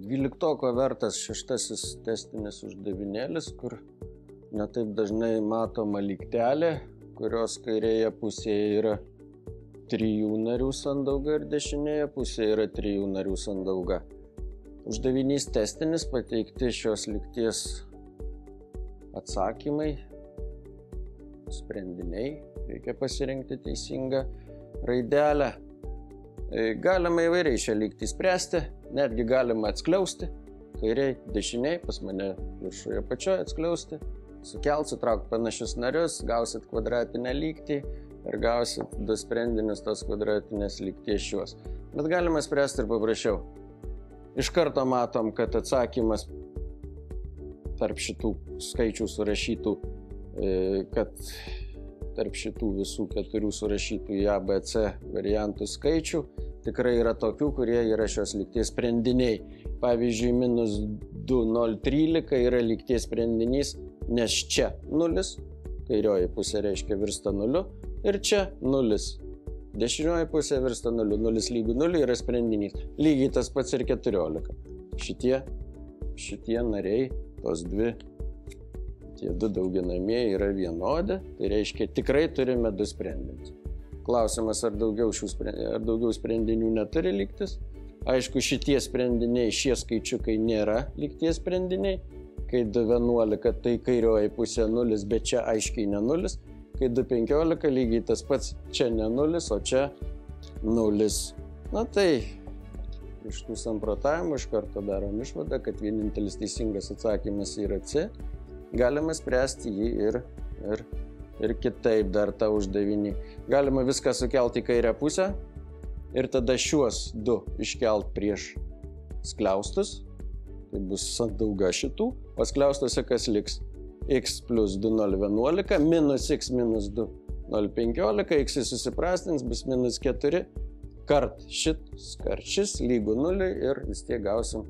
12 vertas 6 testinis uždavinėlis, kur netaip dažnai matoma lygtelė, kurios kairėje pusėje yra 3 narių sandauga ir dešinėje pusėje yra 3 narių sandauga. Uždavinys testinis, pateikti šios lygties atsakymai, sprendiniai, reikia pasirinkti teisingą raidelę. Galima įvairiai šią lygtį spręsti, netgi galima atskliausti, kairiai, dešiniai, pas mane viršuje pačioje atskliausti, sukelt, sutraukti panašius narius, gausit kvadratinę lygtį ir gausit 2 sprendinius tos kvadratinės lygties šios. Bet galima spręsti ir paprasčiau. Iš karto matom, kad atsakymas tarp šitų skaičių surašytų, kad tarp šitų visų 4 surašytų į A, B, C variantų skaičių tikrai yra tokių, kurie yra šios lygties sprendiniai. Pavyzdžiui, -2, 0, 13 yra lygties sprendinys, nes čia 0, kairioji pusė reiškia virsta 0 ir čia 0. Dešinioji pusė virsta 0, 0 lygu 0 yra sprendinys. Lygiai tas pats ir 14. Šitie nariai, tos tie 2 dauginamieji yra vienodi, tai reiškia tikrai turime 2 sprendinius. Klausimas, ar daugiau sprendinių neturi lygtis. Aišku, šitie sprendiniai, šie skaičiukai nėra lygties sprendiniai. Kai 2,11 tai kairioji pusė 0, bet čia aiškiai ne 0. Kai 2,15 lygiai tas pats, čia ne 0, o čia 0. Na tai, iš tų samprotavimų iš karto darom išvadą, kad vienintelis teisingas atsakymas yra C. Galima spręsti jį ir kitaip dar tą uždavinį. Galima viską sukelti į kairę pusę ir tada šiuos 2 iškelt prieš skliaustus. Tai bus sandauga šitų, o skliaustuose kas liks? X plus 2, 0, 11, minus x minus 2, 0, 15, x susiprastins, bus minus 4, kart šis lygu 0 ir vis tiek gausim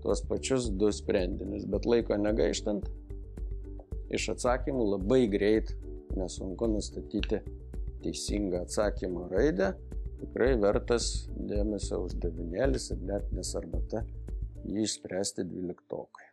tuos pačius 2 sprendinius. Bet laiko negaištant, iš atsakymų labai greit nesunku nustatyti teisingą atsakymo raidę. Tikrai vertas dėmesio uždavinėlis ir net nesarbata jį išspręsti 12-okai.